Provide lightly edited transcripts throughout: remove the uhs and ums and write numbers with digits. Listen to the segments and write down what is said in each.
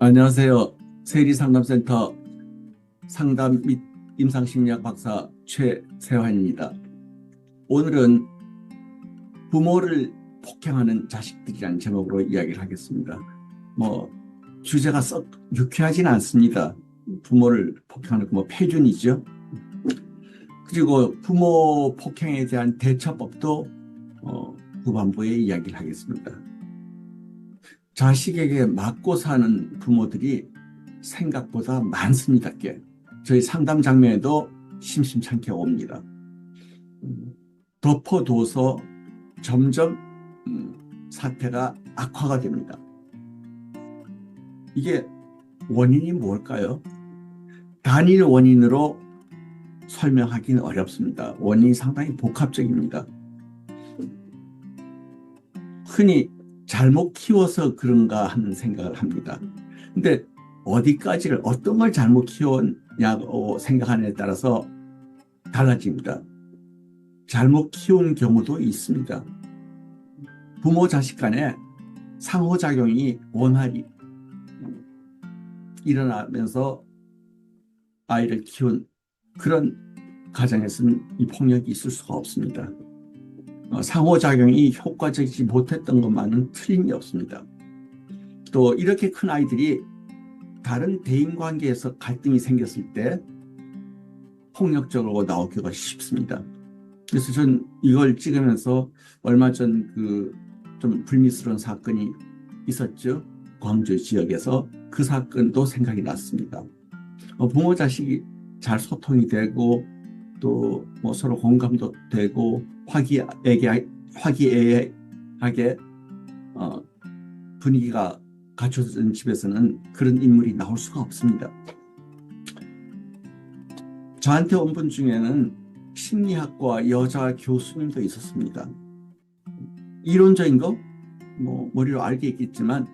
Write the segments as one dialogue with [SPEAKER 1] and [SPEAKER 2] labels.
[SPEAKER 1] 안녕하세요. 세리상담센터 상담 및 임상심리학 박사 최세환입니다. 오늘은 부모를 폭행하는 자식들이라는 제목으로 이야기를 하겠습니다. 주제가 썩 유쾌하진 않습니다. 부모를 폭행하는 거 패륜이죠. 그리고 부모 폭행에 대한 대처법도 후반부에 이야기를 하겠습니다. 자식에게 맞고 사는 부모들이 생각보다 많습니다. 저희 상담 장면에도 심심찮게 옵니다. 덮어둬서 점점 사태가 악화가 됩니다. 이게 원인이 뭘까요? 단일 원인으로 설명하기는 어렵습니다. 원인이 상당히 복합적입니다. 흔히 잘못 키워서 그런가 하는 생각을 합니다. 근데 어디까지를 어떤 걸 잘못 키웠냐고 생각하느냐에 따라서 달라집니다. 잘못 키운 경우도 있습니다. 부모 자식 간에 상호작용이 원활히 일어나면서 아이를 키운 그런 가정에서는 이 폭력이 있을 수가 없습니다. 상호작용이 효과적이지 못했던 것만은 틀림이 없습니다. 또 이렇게 큰 아이들이 다른 대인관계에서 갈등이 생겼을 때 폭력적으로 나오기가 쉽습니다. 그래서 전 이걸 찍으면서 얼마 전 좀 불미스러운 사건이 있었죠. 광주 지역에서 그 사건도 생각이 났습니다. 부모 자식이 잘 소통이 되고 또 서로 공감도 되고 화기애애하게 분위기가 갖춰진 집에서는 그런 인물이 나올 수가 없습니다. 저한테 온 분 중에는 심리학과 여자 교수님도 있었습니다. 이론적인 거 머리로 알게 있겠지만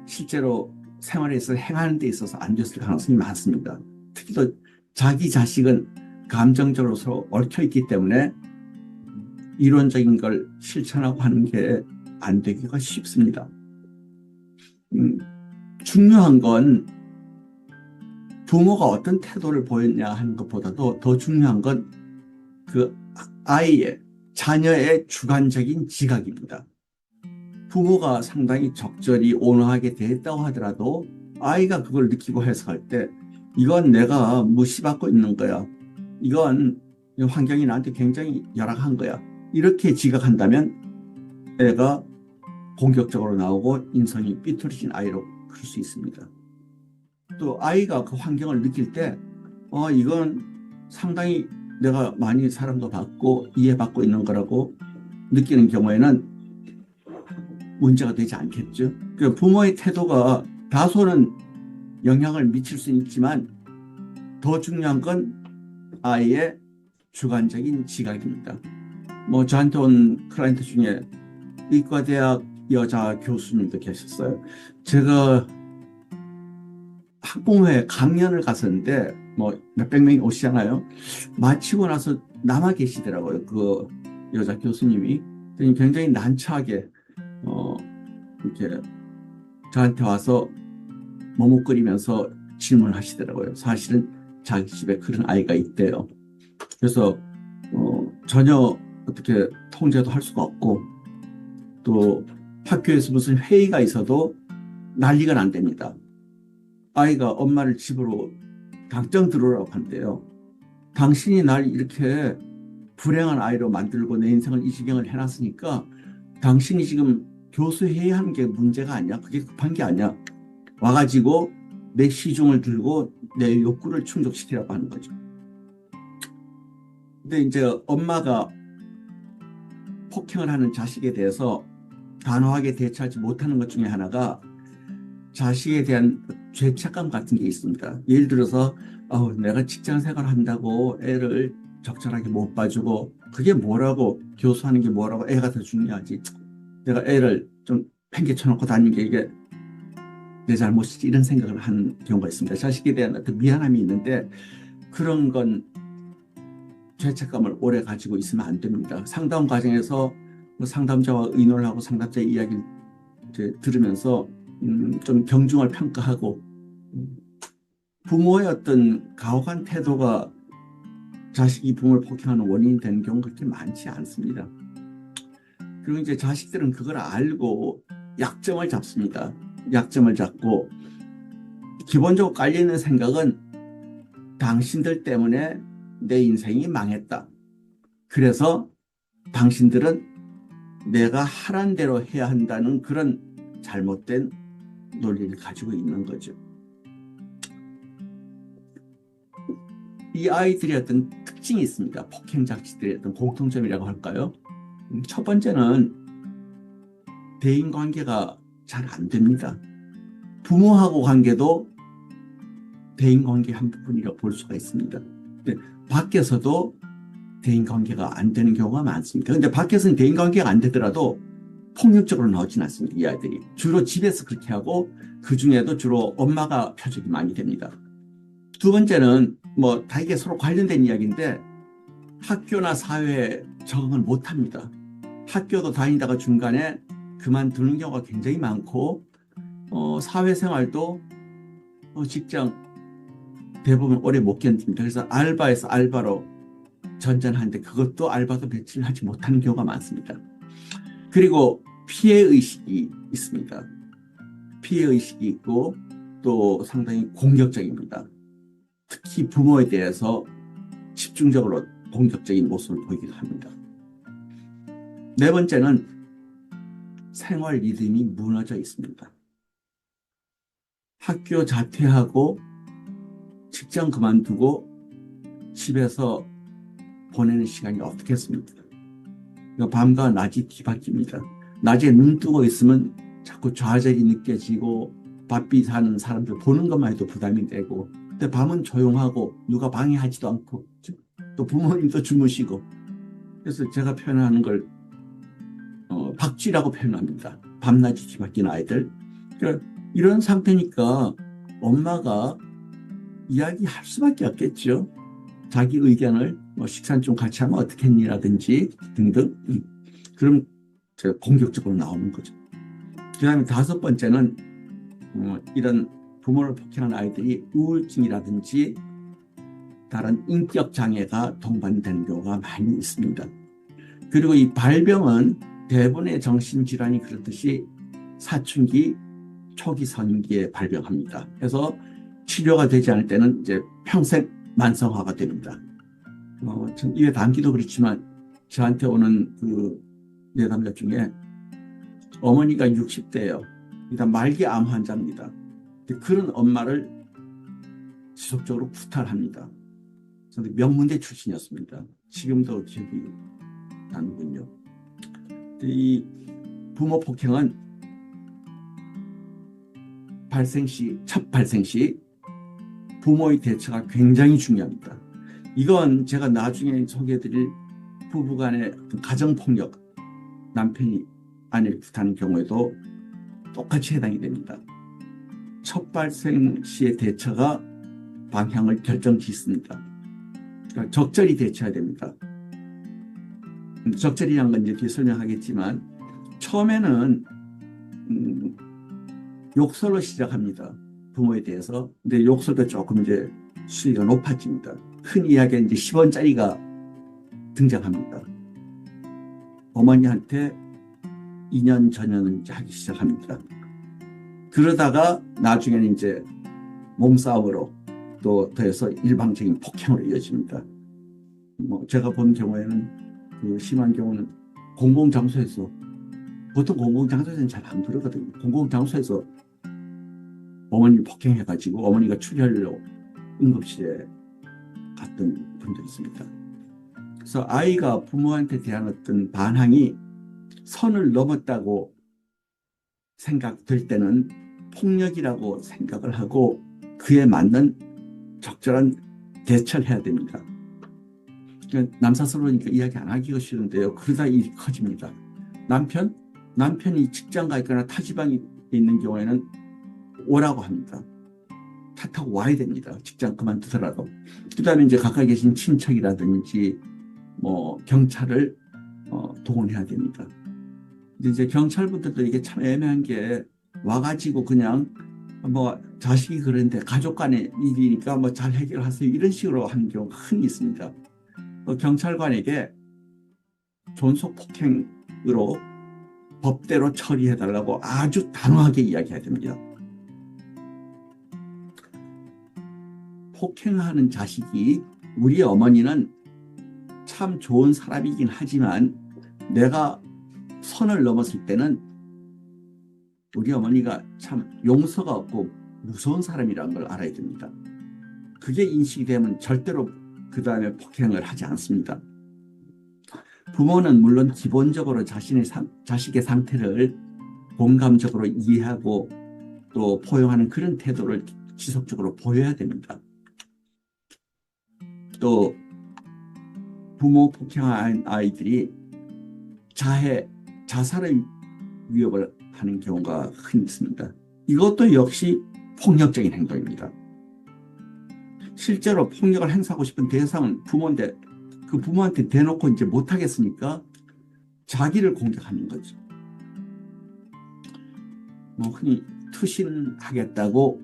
[SPEAKER 1] 실제로 생활에서 행하는 데 있어서 안 됐을 가능성이 많습니다. 특히 또 자기 자식은 감정적으로 서로 얽혀있기 때문에 이론적인 걸 실천하고 하는 게 안 되기가 쉽습니다. 중요한 건 부모가 어떤 태도를 보였냐 하는 것보다도 더 중요한 건 그 아이의 자녀의 주관적인 지각입니다. 부모가 상당히 적절히 온화하게 대했다고 하더라도 아이가 그걸 느끼고 해석할 때 이건 내가 무시받고 있는 거야. 이건 환경이 나한테 굉장히 열악한 거야. 이렇게 지각한다면 애가 공격적으로 나오고 인성이 삐뚤어진 아이로 클 수 있습니다. 또 아이가 그 환경을 느낄 때 이건 상당히 내가 많이 사랑도 받고 이해받고 있는 거라고 느끼는 경우에는 문제가 되지 않겠죠. 부모의 태도가 다소는 영향을 미칠 수는 있지만 더 중요한 건 아이의 주관적인 지각입니다. 저한테 온 클라이언트 중에 의과대학 여자 교수님도 계셨어요. 제가 학부모회 강연을 갔었는데 몇백 명이 오시잖아요. 마치고 나서 남아 계시더라고요. 그 여자 교수님이 굉장히 난처하게 이렇게 저한테 와서 머뭇거리면서 질문하시더라고요. 사실은 자기 집에 그런 아이가 있대요. 그래서 전혀 어떻게 통제도 할 수가 없고 또 학교에서 무슨 회의가 있어도 난리가 안 됩니다. 아이가 엄마를 집으로 당장 들어오라고 한대요. 당신이 날 이렇게 불행한 아이로 만들고 내 인생을 이 지경을 해놨으니까 당신이 지금 교수 회의하는 게 문제가 아니야. 그게 급한 게 아니야. 와가지고 내 시중을 들고 내 욕구를 충족시키라고 하는 거죠. 근데 이제 엄마가 폭행을 하는 자식에 대해서 단호하게 대처하지 못하는 것 중에 하나가 자식에 대한 죄책감 같은 게 있습니다. 예를 들어서 내가 직장 생활 한다고 애를 적절하게 못 봐주고 그게 뭐라고 교수하는 게 뭐라고 애가 더 중요하지. 내가 애를 좀 팽개쳐놓고 다니는 게 이게 내 잘못이지 이런 생각을 하는 경우가 있습니다. 자식에 대한 어떤 미안함이 있는데 그런 건 죄책감을 오래 가지고 있으면 안 됩니다. 상담 과정에서 상담자와 의논을 하고 상담자의 이야기를 들으면서 좀 경중을 평가하고 부모의 어떤 가혹한 태도가 자식이 부모를 폭행하는 원인이 되는 경우가 그렇게 많지 않습니다. 그리고 이제 자식들은 그걸 알고 약점을 잡습니다. 약점을 잡고 기본적으로 깔려있는 생각은 당신들 때문에 내 인생이 망했다. 그래서 당신들은 내가 하란 대로 해야 한다는 그런 잘못된 논리를 가지고 있는 거죠. 이 아이들의 어떤 특징이 있습니다. 폭행자식들의 어떤 공통점이라고 할까요? 첫 번째는 대인관계가 잘 안 됩니다. 부모하고 관계도 대인관계 한 부분이라고 볼 수가 있습니다. 밖에서도 대인관계가 안 되는 경우가 많습니다. 그런데 밖에서는 대인관계가 안 되더라도 폭력적으로 나오진 않습니다. 이 아이들이. 주로 집에서 그렇게 하고 그중에도 주로 엄마가 표적이 많이 됩니다. 두 번째는 다 이게 서로 관련된 이야기인데 학교나 사회에 적응을 못합니다. 학교도 다니다가 중간에 그만두는 경우가 굉장히 많고 사회생활도 직장 대부분 오래 못 견딥니다. 그래서 알바에서 알바로 전전하는데 그것도 알바도 며칠 하지 못하는 경우가 많습니다. 그리고 피해의식이 있습니다. 피해의식이 있고 또 상당히 공격적입니다. 특히 부모에 대해서 집중적으로 공격적인 모습을 보이기도 합니다. 네 번째는 생활 리듬이 무너져 있습니다. 학교 자퇴하고 직장 그만두고 집에서 보내는 시간이 어떻겠습니까? 밤과 낮이 뒤바뀝니다. 낮에 눈 뜨고 있으면 자꾸 좌절이 느껴지고 바삐 사는 사람들 보는 것만 해도 부담이 되고, 근데 밤은 조용하고 누가 방해하지도 않고 또 부모님도 주무시고, 그래서 제가 표현하는 걸 박쥐라고 표현합니다. 밤낮이 뒤바뀐 아이들. 그러니까 이런 상태니까 엄마가 이야기할 수밖에 없겠죠. 자기 의견을 식사 좀 같이 하면 어떻겠니라든지 등등. 그럼 제가 공격적으로 나오는 거죠. 그 다음에 다섯 번째는 이런 부모를 폭행하는 아이들이 우울증이라든지 다른 인격 장애가 동반되는 경우가 많이 있습니다. 그리고 이 발병은 대부분의 정신질환이 그렇듯이 사춘기, 초기 성인기에 발병합니다. 그래서 치료가 되지 않을 때는 이제 평생 만성화가 됩니다. 이외 단기도 그렇지만 저한테 오는 그 내담자 중에 어머니가 60대예요. 일단 말기 암 환자입니다. 그런 엄마를 지속적으로 구탈합니다. 저는 명문대 출신이었습니다. 지금도 기억이 나는군요. 이 부모 폭행은 첫 발생 시 부모의 대처가 굉장히 중요합니다. 이건 제가 나중에 소개해드릴 부부간의 가정폭력, 남편이 아내를 구타하는 경우에도 똑같이 해당이 됩니다. 첫 발생 시의 대처가 방향을 결정짓습니다. 그러니까 적절히 대처해야 됩니다. 적절이란 건 이제 뒤에 설명하겠지만 처음에는 욕설로 시작합니다. 부모에 대해서. 근데 욕설도 조금 이제 수위가 높아집니다. 흔히 이야기하는 이제 10원짜리가 등장합니다. 어머니한테 2년 전혀는 이제 하기 시작합니다. 그러다가 나중에는 이제 몸싸움으로 또 더해서 일방적인 폭행으로 이어집니다. 제가 본 경우에는 그 심한 경우는 공공장소에서, 보통 공공장소에서는 잘 안 그러거든요. 공공장소에서 어머니를 폭행해가지고 어머니가 출혈로 응급실에 갔던 분도 있습니다. 그래서 아이가 부모한테 대한 어떤 반항이 선을 넘었다고 생각될 때는 폭력이라고 생각을 하고 그에 맞는 적절한 대처를 해야 됩니다. 그러니까 남사스러우니까 이야기 안 하기가 싫은데요. 그러다 일이 커집니다. 남편이 직장 가 있거나 타 지방에 있는 경우에는 오라고 합니다. 차 타고 와야 됩니다. 직장 그만두더라도. 그 다음에 이제 가까이 계신 친척이라든지 경찰을 동원해야 됩니다. 근데 이제 경찰분들도 이게 참 애매한 게 와가지고 그냥 뭐 자식이 그런데 가족 간의 일이니까 뭐 잘 해결하세요 이런 식으로 하는 경우가 흔히 있습니다. 경찰관에게 존속 폭행으로 법대로 처리해달라고 아주 단호하게 이야기해야 됩니다. 폭행하는 자식이 우리 어머니는 참 좋은 사람이긴 하지만 내가 선을 넘었을 때는 우리 어머니가 참 용서가 없고 무서운 사람이라는 걸 알아야 됩니다. 그게 인식이 되면 절대로 그 다음에 폭행을 하지 않습니다. 부모는 물론 기본적으로 자식의 상태를 공감적으로 이해하고 또 포용하는 그런 태도를 지속적으로 보여야 됩니다. 또 부모 폭행한 아이들이 자살의 위협을 하는 경우가 흔히 있습니다. 이것도 역시 폭력적인 행동입니다. 실제로 폭력을 행사하고 싶은 대상은 부모인데 그 부모한테 대놓고 이제 못하겠으니까 자기를 공격하는 거죠. 뭐 흔히 투신하겠다고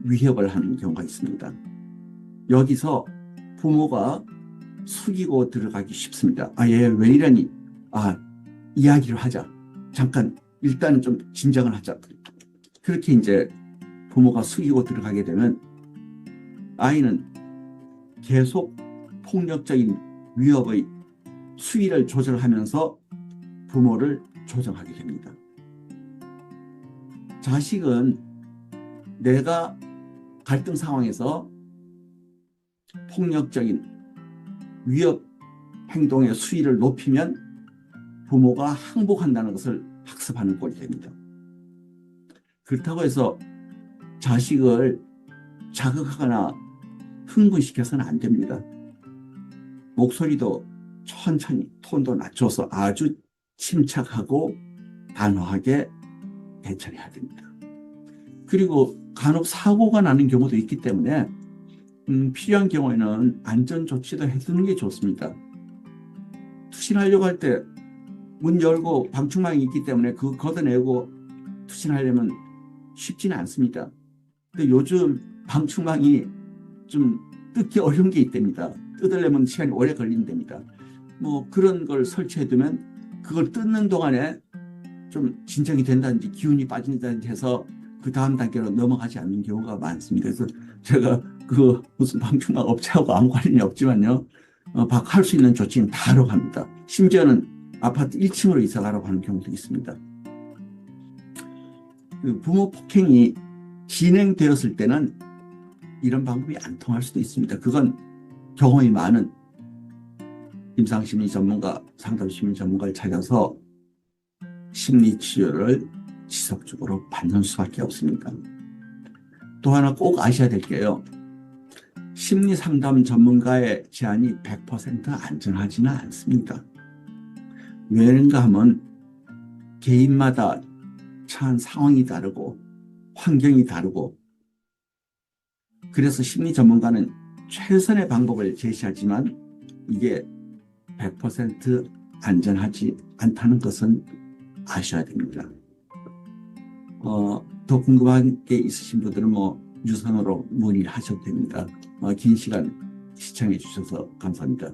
[SPEAKER 1] 위협을 하는 경우가 있습니다. 여기서 부모가 숙이고 들어가기 쉽습니다. 얘 왜 이러니? 이야기를 하자. 잠깐 일단은 좀 진정을 하자. 그렇게 이제 부모가 숙이고 들어가게 되면 아이는 계속 폭력적인 위협의 수위를 조절하면서 부모를 조정하게 됩니다. 자식은 내가 갈등 상황에서 폭력적인 위협 행동의 수위를 높이면 부모가 항복한다는 것을 학습하는 꼴이 됩니다. 그렇다고 해서 자식을 자극하거나 흥분시켜서는 안 됩니다. 목소리도 천천히 톤도 낮춰서 아주 침착하고 단호하게 대처해야 됩니다. 그리고 간혹 사고가 나는 경우도 있기 때문에 필요한 경우에는 안전조치도 해두는 게 좋습니다. 투신하려고 할 때 문 열고 방충망이 있기 때문에 그거 걷어내고 투신하려면 쉽지는 않습니다. 근데 요즘 방충망이 좀 뜯기 어려운 게 있답니다. 뜯으려면 시간이 오래 걸린답니다. 뭐 그런 걸 설치해두면 그걸 뜯는 동안에 좀 진정이 된다든지 기운이 빠진다든지 해서 그 다음 단계로 넘어가지 않는 경우가 많습니다. 그래서 제가 그 무슨 방충망 업체하고 아무 관련이 없지만요. 할 수 있는 조치는 다 하러 갑니다. 심지어는 아파트 1층으로 이사 가라고 하는 경우도 있습니다. 그 부모 폭행이 진행되었을 때는 이런 방법이 안 통할 수도 있습니다. 그건 경험이 많은 임상심리 전문가, 상담심리 전문가를 찾아서 심리치료를 지속적으로 받는 수밖에 없습니다. 또 하나 꼭 아셔야 될 게요. 심리상담 전문가의 제안이 100% 안전하지는 않습니다. 왜인가 하면 개인마다 처한 상황이 다르고 환경이 다르고 그래서 심리 전문가는 최선의 방법을 제시하지만 이게 100% 안전하지 않다는 것은 아셔야 됩니다. 더 궁금한 게 있으신 분들은 유선으로 문의를 하셔도 됩니다. 긴 시간 시청해 주셔서 감사합니다.